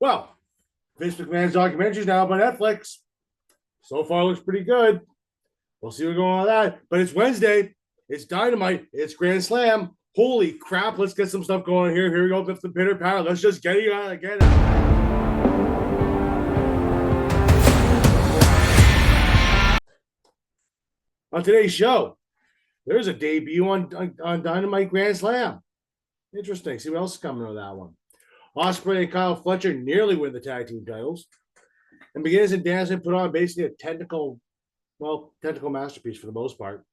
Well, Vince McMahon's documentary is now up on Netflix. So far, looks pretty good. We'll see what's going on with that. But it's Wednesday. It's Dynamite. It's Grand Slam. Holy crap. Let's get some stuff going here. Here we go with the pitter patter. Let's just get it on again. On today's show, there's a debut on Dynamite Grand Slam. Interesting. See what else is coming on that one. Ospreay and Kyle Fletcher nearly win the tag team titles. And McGuinness and Danielson put on basically a technical masterpiece for the most part.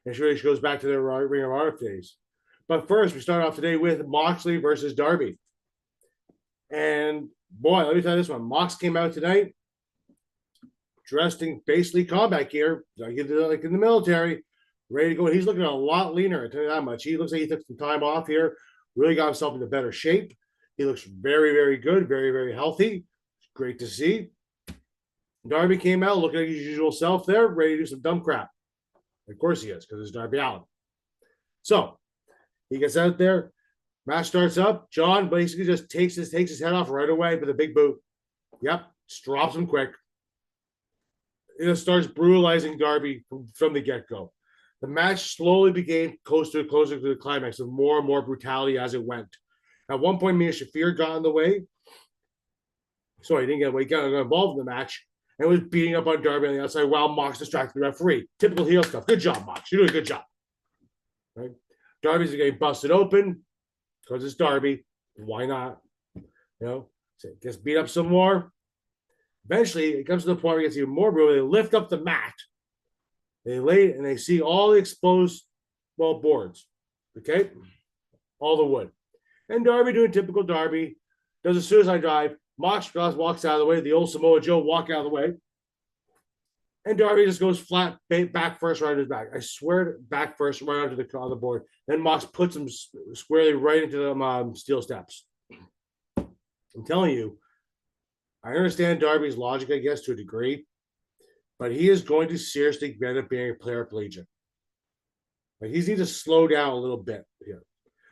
And she really goes back to their Ring of Honor days. But first, we start off today with Moxley versus Darby. And boy, let me tell you this one. Mox came out tonight dressed in basically combat gear, like in the military, ready to go. And he's looking a lot leaner, I tell you that much. He looks like he took some time off here, really got himself into better shape. He looks very, very good, very, very healthy. Great to see. Darby came out looking like his usual self there, ready to do some dumb crap. Of course he is, because it's Darby Allin. So he gets out there. Match starts up. John basically just takes his head off right away with a big boot. Yep, just drops him quick. It starts brutalizing Darby from the get-go. The match slowly became closer to the climax of more and more brutality as it went. At one point, Mia Shafir got in the way. Sorry, he didn't get away. He got involved in the match and was beating up on Darby on the outside while Mox distracted the referee. Typical heel stuff. Good job, Mox. You're doing a good job. Right? Darby's getting busted open because it's Darby. Why not? You know, so gets beat up some more. Eventually, it comes to the point where it gets even more brutal. They lift up the mat. They lay it and they see all the exposed, boards. Okay? All the wood. And Darby doing typical Darby. Does a suicide dive. Mox walks out of the way. The old Samoa Joe walk out of the way. And Darby just goes flat back first right on his back. I swear, back first right onto the board. Then Mox puts him squarely right into the steel steps. I'm telling you, I understand Darby's logic, I guess, to a degree, but he is going to seriously end up being a paraplegic. Like, he needs to slow down a little bit here.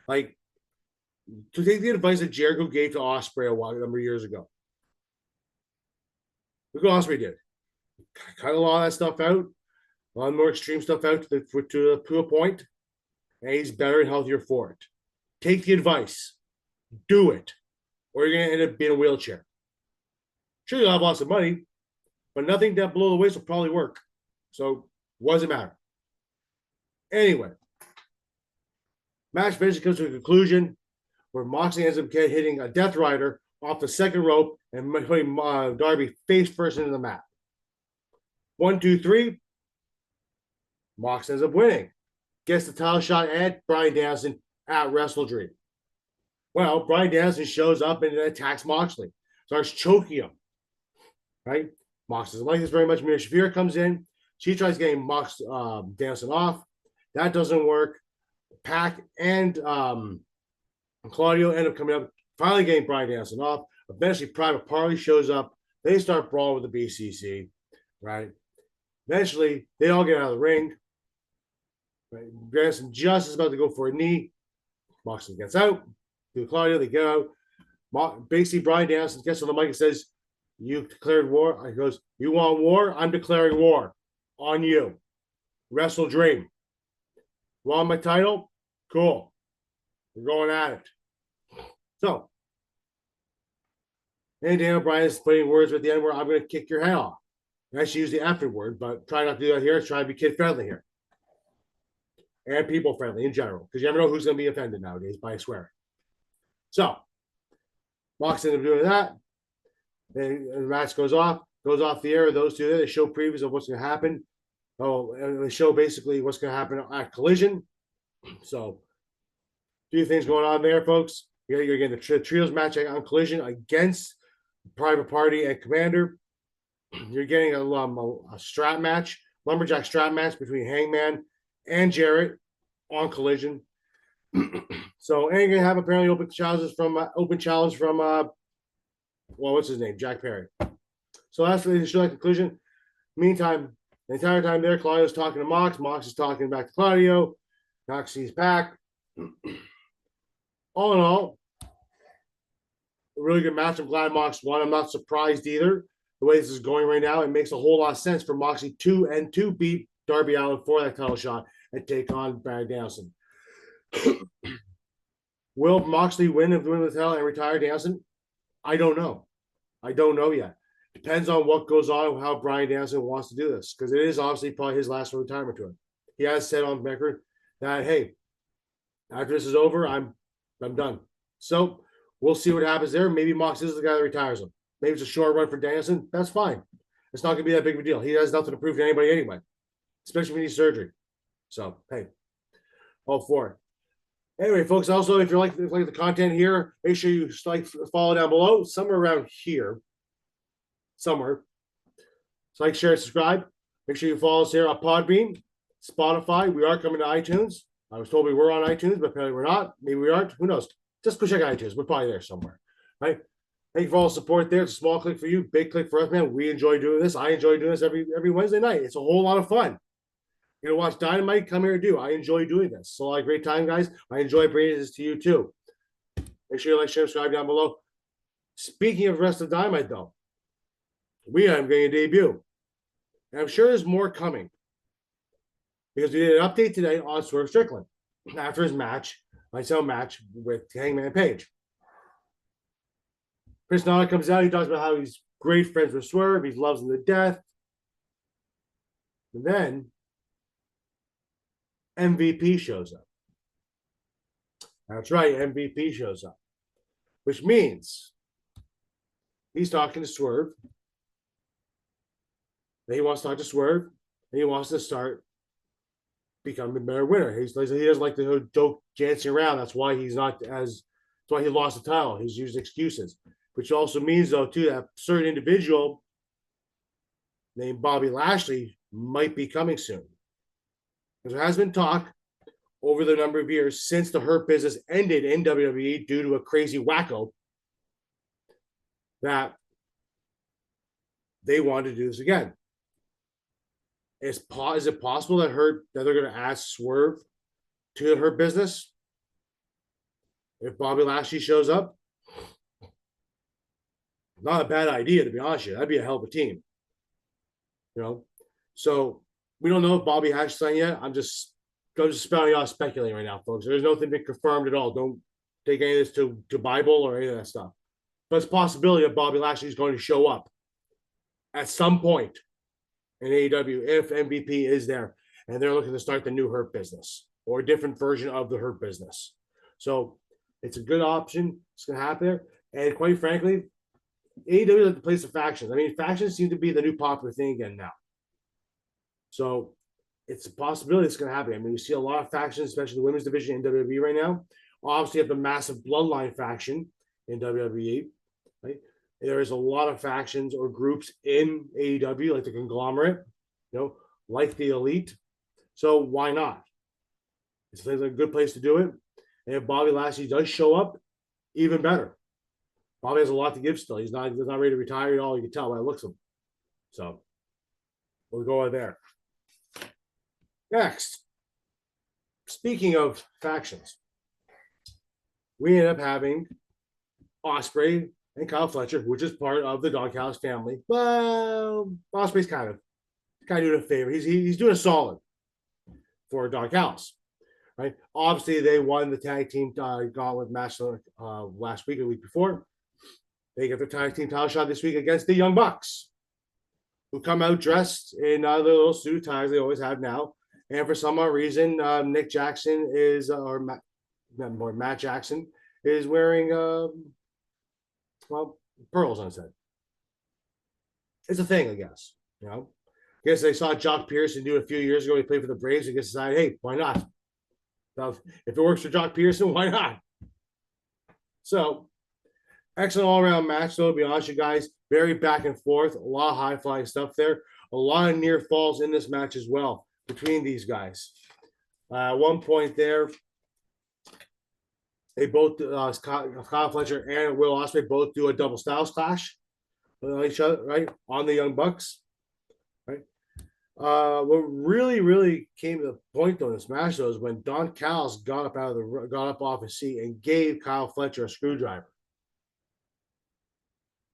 Like, to take the advice that Jericho gave to Ospreay a number of years ago. Look what Ospreay did. Cut a lot of that stuff out, a lot more extreme stuff out to a point, and he's better and healthier for it. Take the advice. Do it, or you're going to end up being a wheelchair. Sure, you'll have lots of money, but nothing down below the waist will probably work. So, what does it matter? Anyway, match basically comes to a conclusion where Moxley ends up hitting a Death Rider off the second rope and putting Darby face first into the mat. 1, 2, 3. Mox ends up winning. Gets the title shot at Bryan Danielson at Wrestle Dream. Well, Bryan Danielson shows up and attacks Moxley. Starts choking him. Right? Mox doesn't like this very much. Mia Shafir comes in. She tries getting Mox Danielson off. That doesn't work. Pac and Claudio end up coming up, finally getting Bryan Danielson off. Eventually, Private Party shows up. They start brawling with the BCC. Right? Eventually, they all get out of the ring. Right? Danielson just is about to go for a knee. Moxley gets out. To Claudio, they get out. Basically, Bryan Danielson gets on the mic and says, "You declared war." He goes, "You want war? I'm declaring war on you. Wrestle Dream. Want my title? Cool. We're going at it." So, and Daniel Bryan is putting words at the end where I'm going to kick your head off. I actually use the after word, but try not to do that here. Try to be kid friendly here. And people friendly in general, because you never know who's going to be offended nowadays by swearing. So, Mox ended up doing that. Then the match goes off the air. Those two there, they show previews of what's going to happen. Oh, and they show basically what's going to happen at Collision. So, a few things going on there, folks. You're getting the trios match on Collision against Private Party and Commander. You're getting a strap match, lumberjack strap match between Hangman and Jarrett on Collision. So, and you're going to have apparently open challenge from what's his name? Jack Perry. So that's the show at conclusion. Meantime, the entire time there, Claudio's talking to Mox. Mox is talking back to Claudio. Mox sees Pac. All in all, really good match. I'm glad Mox won. I'm not surprised either. The way this is going right now, it makes a whole lot of sense for Moxley to beat Darby Allin for that title shot and take on Bryan Danielson. Will Moxley win the title and retire Danielson? I don't know. I don't know yet. Depends on what goes on, how Bryan Danielson wants to do this, because it is obviously probably his last retirement tour. He has said on record that, hey, after this is over, I'm done. So we'll see what happens there. Maybe Mox is the guy that retires him. Maybe it's a short run for Danielson. That's fine. It's not going to be that big of a deal. He has nothing to prove to anybody anyway, especially when he needs surgery. So, hey, all for it. Anyway, folks, also, if you like the content here, make sure you follow down below, somewhere around here, somewhere. So like, share, subscribe. Make sure you follow us here on Podbean, Spotify. We are coming to iTunes. I was told we were on iTunes, but apparently we're not. Maybe we aren't. Who knows? Just go check iTunes. We're probably there somewhere. Right? Thank you for all the support there. It's a small click for you, big click for us, man. We enjoy doing this. I enjoy doing this every Wednesday night. It's a whole lot of fun. You know, watch Dynamite, come here and do. I enjoy doing this. So, like, great time, guys. I enjoy bringing this to you, too. Make sure you like, share, subscribe down below. Speaking of the rest of Dynamite, though, we are getting a debut. And I'm sure there's more coming. Because we did an update today on Swerve Strickland after his match, myself match with Hangman Page. Chris Nana comes out. He talks about how he's great friends with Swerve. He loves him to death. And then MVP shows up. That's right, MVP shows up, which means he's talking to Swerve. Then he wants to talk to Swerve, and he wants to start becoming a better winner. He doesn't like to joke dancing around. That's why he's not as. That's why he lost the title. He's using excuses, which also means, though, too, that a certain individual named Bobby Lashley might be coming soon. Because there has been talk over the number of years since the Hurt Business ended in WWE due to a crazy wacko that they wanted to do this again. Is it possible that they're going to add Swerve to the Hurt Business if Bobby Lashley shows up? Not a bad idea, to be honest with you. That'd be a hell of a team. You know, so we don't know if Bobby has signed yet. I'm just spelling out speculating right now, folks. There's nothing been confirmed at all. Don't take any of this to Bible or any of that stuff. But it's a possibility that Bobby Lashley is going to show up at some point in AEW if MVP is there and they're looking to start the new Hurt Business or a different version of the Hurt Business. So it's a good option. It's going to happen there. And quite frankly, AEW is like the place of factions. I mean, factions seem to be the new popular thing again now. So it's a possibility it's going to happen. I mean, we see a lot of factions, especially the women's division in WWE right now. Obviously, you have the massive Bloodline faction in WWE. Right? There is a lot of factions or groups in AEW, like the conglomerate, like the Elite. So why not? It's a good place to do it. And if Bobby Lashley does show up, even better. Bobby has a lot to give still. He's not ready to retire at all. You can tell by the looks of him. So we'll go there. Next, speaking of factions, we end up having Ospreay and Kyle Fletcher, which is part of the Don Callis family. Well, Ospreay's kind of doing a favor. He's doing a solid for Don Callis, right? Obviously, they won the tag team gauntlet match last week, or the week before. They get the tag team title shot this week against the Young Bucks, who come out dressed in their little suit ties they always have now. And for some odd reason, Nick Jackson Matt Jackson is wearing, pearls on his head. It's a thing, I guess. I guess they saw Jock Pearson do it a few years ago. He played for the Braves. He just decided, hey, why not? So if it works for Jock Pearson, why not? So, excellent all-around match, though, to be honest with you guys. Very back and forth. A lot of high-flying stuff there. A lot of near falls in this match as well between these guys. At one point there, they both, Kyle Fletcher and Will Ospreay both do a double styles clash on each other, right? On the Young Bucks, right? What really came to the point on this match, though, is when Don Callis got up off his seat and gave Kyle Fletcher a screwdriver.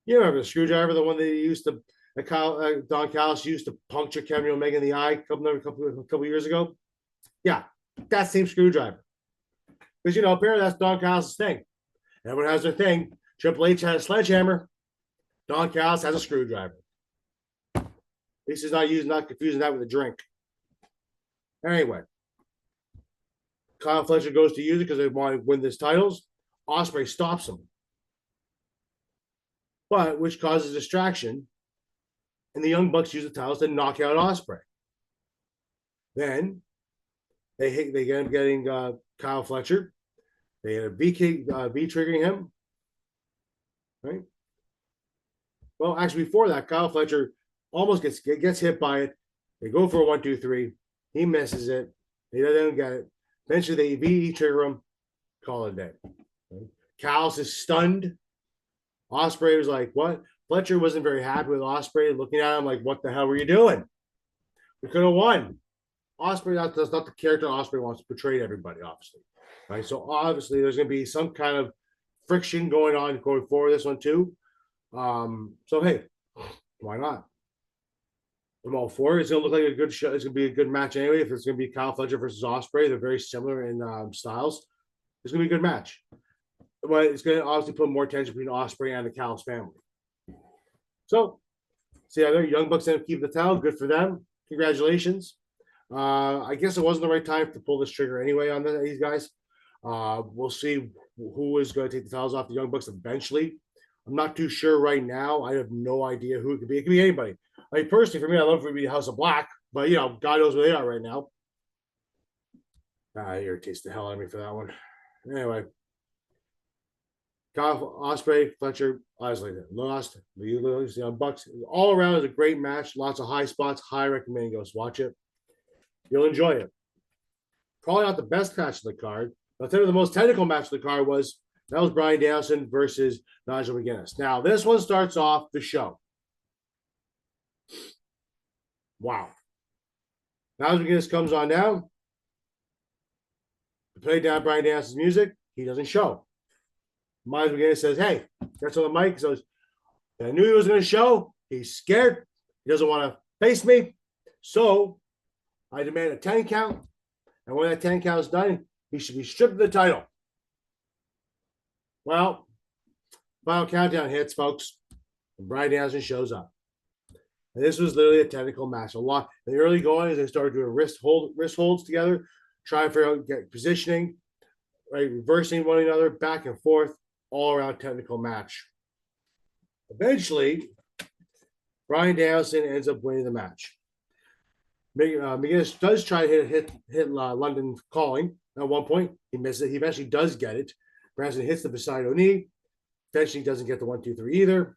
You remember the screwdriver, the one that he used to, Don Callis used to puncture Kevin Omega in the eye a couple years ago? Yeah, that same screwdriver. Because, apparently that's Don Callis' thing. Everyone has their thing. Triple H has a sledgehammer. Don Callis has a screwdriver. At least he's not confusing that with a drink. Anyway, Kyle Fletcher goes to use it because they want to win this titles. Ospreay stops him, which causes distraction. And the Young Bucks use the titles to knock out Ospreay. Then they end up getting Kyle Fletcher. They end up V triggering him. Right. Well, actually, before that, Kyle Fletcher almost gets hit by it. They go for a 1, 2, 3. He misses it. They don't get it. Eventually, they V trigger him. Call it a day. Right? Callis is stunned. Ospreay was like, "What?" Fletcher wasn't very happy with Ospreay, looking at him like, "What the hell were you doing? We could have won." Ospreay, that's not the character Ospreay wants to portray to everybody, obviously. Right? So obviously, there's going to be some kind of friction going on going forward this one too. So hey, why not? I'm all for it. It's gonna look like a good show. It's gonna be a good match anyway. If it's gonna be Kyle Fletcher versus Ospreay, they're very similar in styles. It's gonna be a good match, but it's gonna obviously put more tension between Ospreay and the Callis family. So, see how their Young Bucks end up keeping the title. Good for them. Congratulations. I guess it wasn't the right time to pull this trigger anyway on these guys. We'll see who is going to take the titles off the Young Bucks eventually. I'm not too sure right now. I have no idea who it could be. It could be anybody. I mean, personally, for me, I love for it to be House of Black, but God knows where they are right now. It irritates the hell out of me for that one. Anyway, Kyle Ospreay, Fletcher, Isley lost. The Young Bucks. All around is a great match. Lots of high spots. High recommend you go watch it. You'll enjoy it. Probably not the best match of the card. I'll tell you the most technical match of the card was Bryan Danielson versus Nigel McGuinness. Now, this one starts off the show. Wow. Nigel McGuinness comes on down to play down Bryan Danielson's music. He doesn't show. Nigel McGuinness says, "Hey," gets on the mic. He says, "I knew he was going to show. He's scared. He doesn't want to face me. So I demand a 10 count. And when that 10 count is done, he should be stripped of the title." Well, final countdown hits, folks, and Bryan Danielson shows up. And this was literally a technical match. A lot in the early going as they started doing wrist holds together, trying to figure out get positioning, right, reversing one another, back and forth, all around technical match. Eventually, Bryan Danielson ends up winning the match. McGuinness does try to hit London Calling at one point. He misses it. He eventually does get it. Branson hits the Poseidon knee. Eventually doesn't get the 1, 2, 3 either.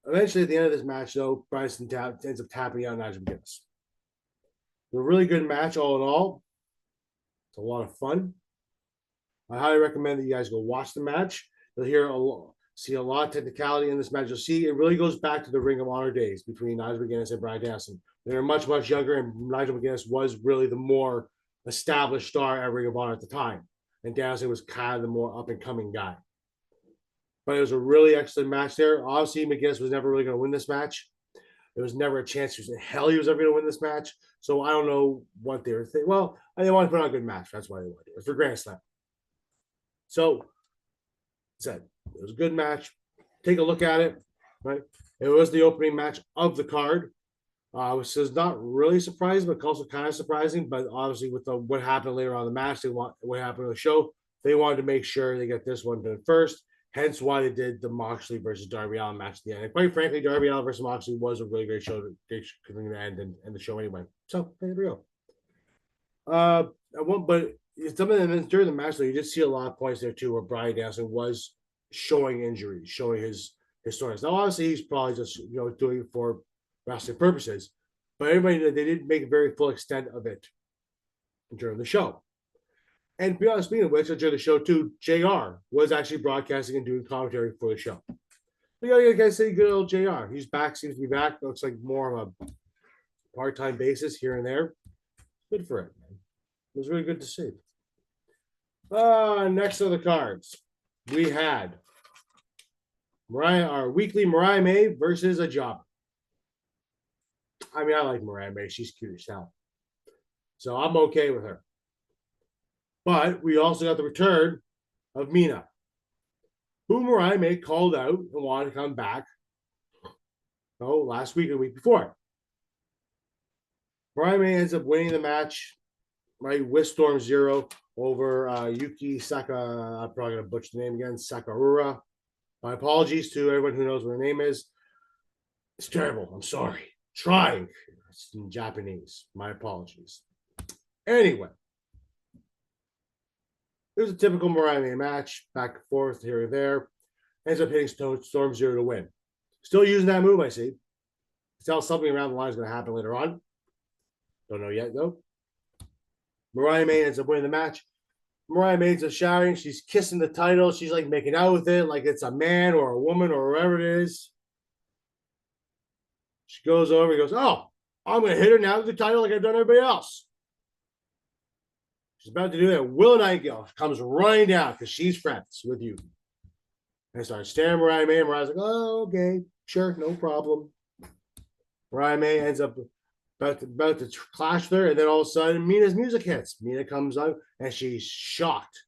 Eventually, at the end of this match, though, Bryson ends up tapping out Nigel McGuinness. A really good match, all in all. It's a lot of fun. I highly recommend that you guys go watch the match. You'll see a lot of technicality in this match. You'll see it really goes back to the Ring of Honor days between Nigel McGuinness and Bryan Danielson. They were much, much younger, and Nigel McGuinness was really the more established star at Ring of Honor at the time. And Danielson was kind of the more up-and-coming guy. But it was a really excellent match there. Obviously, McGuinness was never really going to win this match. There was never a chance he was ever going to win this match. So I don't know what they were thinking. Well, they wanted to put on a good match. That's why they wanted to do it. For Grand Slam. So, it was a good match. Take a look at it. Right? It was the opening match of the card. Which is not really surprising, but also kind of surprising. But obviously, with what happened later on in the match, what happened on the show, they wanted to make sure they get this one done first. Hence why they did the Moxley versus Darby Allin match at the end. And quite frankly, Darby Allin versus Moxley was a really great show to end and the show anyway. So there we go. But something during the match, though, you did see a lot of points there too, where Bryan Danielson was showing injuries, showing his stories. Now, obviously, he's probably just doing it for wrestling purposes, but everybody they didn't make a very full extent of it during the show. And to be honest, speaking of which, during the show too, JR was actually broadcasting and doing commentary for the show. You guys say good old JR. He's back, seems to be back. Looks like more of a part-time basis here and there. Good for it, man. It was really good to see. Next on the cards, we had our weekly Mariah May versus a jobber. I mean, I like Mariah May. She's cute as hell. So I'm okay with her. But we also got the return of Mina, who Mariah May called out and wanted to come back. Last week or the week before. Mariah May ends up winning the match, right, with Storm Zero over Yuki Saka. I'm probably going to butcher the name again, Sakuraba. My apologies to everyone who knows what her name is. It's terrible. I'm sorry. Trying. It's in Japanese. My apologies. Anyway, it was a typical Mariah May match, back and forth, here and there. Ends up hitting Storm Zero to win. Still using that move, I see. Tell something around the line is going to happen later on. Don't know yet, though. Mariah May ends up winning the match. Mariah May ends up shouting. She's kissing the title. She's like making out with it like it's a man or a woman or whoever it is. She goes over and goes, oh, I'm going to hit her now with the title like I've done everybody else. She's about to do that. Will Nightingale comes running down because she's friends with you. And starts staring at Mariah May. And Mariah's like, oh, okay, sure, no problem. Mariah May ends up about to clash with her, and then all of a sudden, Mina's music hits. Mina comes out, and she's shocked.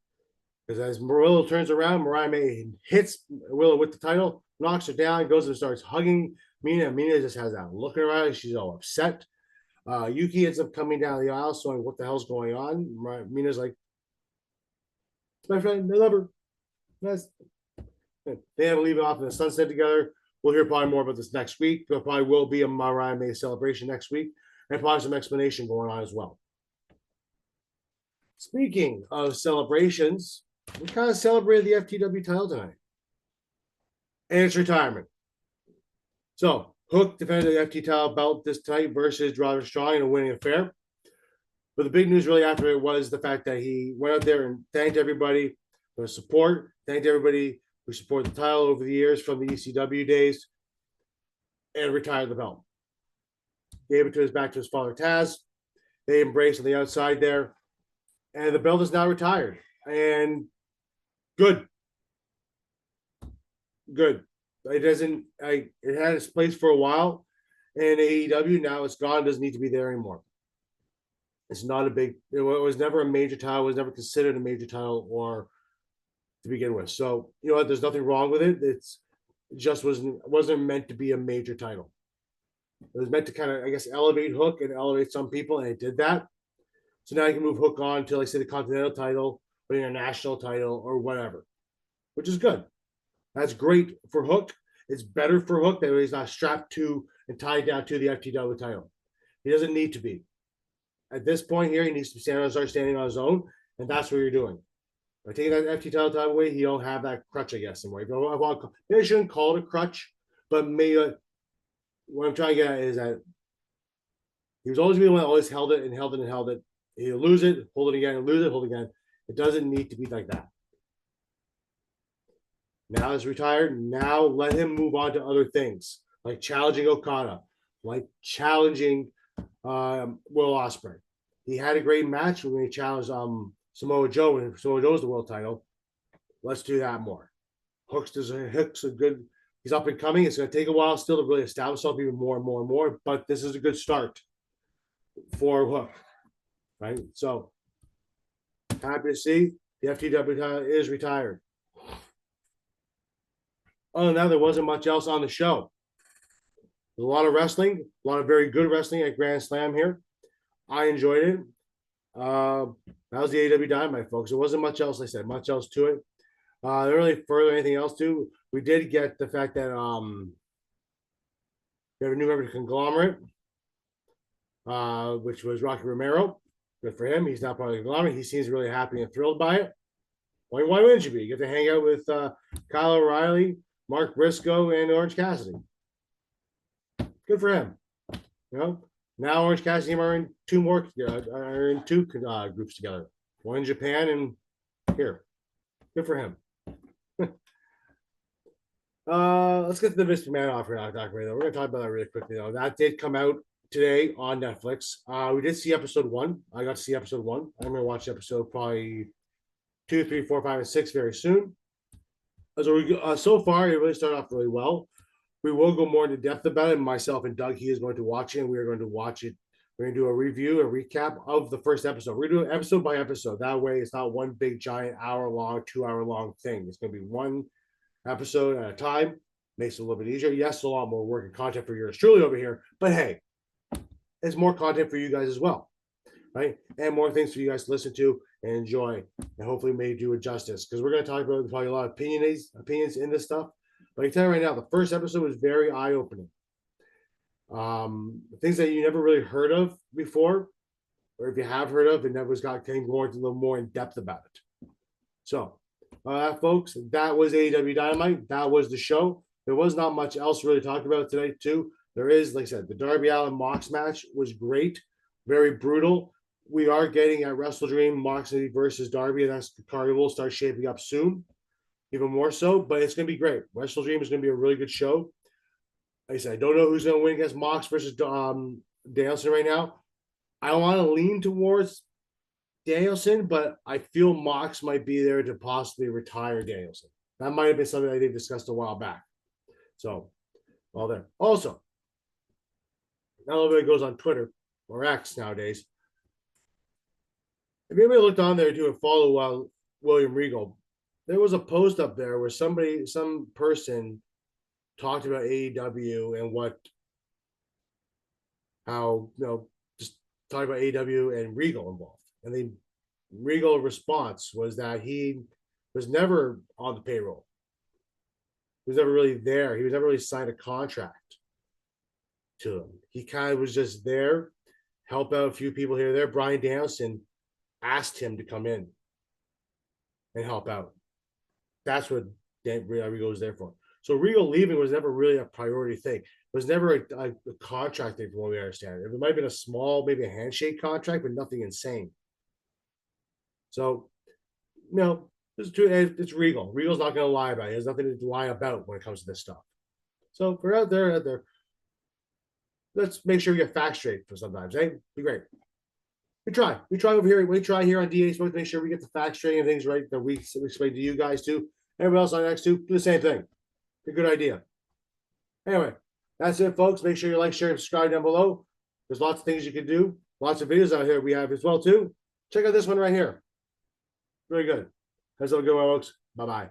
Because as Willow turns around, Mariah May hits Willow with the title, knocks her down, goes and starts hugging Mina. Mina just has that look around. She's all upset. Yuki ends up coming down the aisle, saying, what the hell's going on? Mina's like, it's my friend. I love her. Nice. They have to leave it off in the sunset together. We'll hear probably more about this next week. There probably will be a Mariah May celebration next week, and probably some explanation going on as well. Speaking of celebrations, we kind of celebrated the FTW title tonight and its retirement. So Hook defended the FT title belt this night versus Roderick Strong in a winning affair. But the big news really after it was the fact that he went out there and thanked everybody for the support, thanked everybody who supported the title over the years from the ECW days, and retired the belt. Gave it to back to his father Taz. They embraced on the outside there, and the belt is now retired. And good. It doesn't. It had its place for a while in AEW. Now it's gone. It doesn't need to be there anymore. It's not a big. It was never a major title. It was never considered a major title or to begin with. So you know what? There's nothing wrong with it. It just wasn't meant to be a major title. It was meant to kind of, I guess, elevate Hook and elevate some people, and it did that. So now you can move Hook on to, like, say, the Continental title or the International title or whatever, which is good. That's great for Hook. It's better for Hook that he's not strapped to and tied down to the FTW title. He doesn't need to be. At this point here, he needs to start standing on his own, and that's what you're doing. By taking that FT title away, you don't have that crutch, I guess, anymore. Maybe I shouldn't call it a crutch, but maybe what I'm trying to get at is that he was always the one that always held it and held it and held it. He'll lose it, hold it again, lose it, hold it again. It doesn't need to be like that. Now he's retired. Now let him move on to other things, like challenging Okada, like challenging Will Ospreay. He had a great match when he challenged Samoa Joe, and Samoa Joe's the world title. Let's do that more. Hook's a good. He's up and coming. It's going to take a while still to really establish himself even more and more and more, but this is a good start for Hook, right? So happy to see the FTW title is retired. Other than that, there wasn't much else on the show. There's a lot of wrestling, a lot of very good wrestling at Grand Slam here. I enjoyed it. That was the Aew Dynamite, folks. There wasn't much else, like I said, much else to it. There really further anything else to. We did get the fact that we have a new member to Conglomerate, which was Rocky Romero. Good for him. He's not part of the Conglomerate. He seems really happy and thrilled by it. Why wouldn't you be? You get to hang out with Kyle O'Reilly, Mark Briscoe, and Orange Cassidy. Good for him. You know, now Orange Cassidy are in two groups together. One in Japan and here. Good for him. Let's get to the Vince McMahon offer now, Dr. Ray. We're going to talk about that really quickly, though. That did come out today on Netflix. We did see episode 1. I got to see episode 1. I'm going to watch episode probably 2, 3, 4, 5, and 6 very soon. So far, it really started off really well. We will go more into depth about it. Myself and Doug, he is going to watch it, and we are going to watch it. We're going to do a review, a recap of the first episode. We're going to do it episode by episode. That way, it's not one big, giant, hour-long, 2-hour-long thing. It's going to be one episode at a time. Makes it a little bit easier. Yes, a lot more work and content for yours truly over here. But hey, it's more content for you guys as well, right? And more things for you guys to listen to and enjoy, and hopefully may do it justice. Because we're going to talk about probably a lot of opinions in this stuff. But I can tell you right now, the first episode was very eye-opening. Things that you never really heard of before, or if you have heard of, it never came going a little more in depth about it. So, folks, that was AEW Dynamite. That was the show. There was not much else really to talk about today, too. There is, like I said, the Darby Allin Mox match was great, very brutal. We are getting at Wrestle Dream Moxley versus Darby, and that's the card will start shaping up soon, even more so. But it's going to be great. Wrestle Dream is going to be a really good show. Like I said, I don't know who's going to win against Mox versus Danielson right now. I want to lean towards Danielson, but I feel Mox might be there to possibly retire Danielson. That might have been something I think discussed a while back. So, all there. Also, not everybody goes on Twitter or X nowadays. If anybody looked on there too and follow William Regal, there was a post up there where some person talked about AEW and just talking about AEW and Regal involved. And the Regal response was that he was never on the payroll. He was never really there. He was never really signed a contract to them. He kind of was just there, help out a few people here and there. Bryan Danielson asked him to come in and help out. That's what Regal was there for. So Regal leaving was never really a priority thing. It was never a contract thing from what we understand. It might have been a small, maybe a handshake contract, but nothing insane. So, it's Regal. Regal's not going to lie about it. He has nothing to lie about when it comes to this stuff. So for out there, let's make sure we get facts straight for sometimes. Hey, be great. We try over here. We try here on DA Sports to make sure we get the facts straight and things right that we explain to you guys too. Everyone else on X2, do the same thing. A good idea. Anyway, that's it, folks. Make sure you like, share, and subscribe down below. There's lots of things you can do. Lots of videos out here we have as well, too. Check out this one right here. Very good. That's all good, folks. Bye-bye.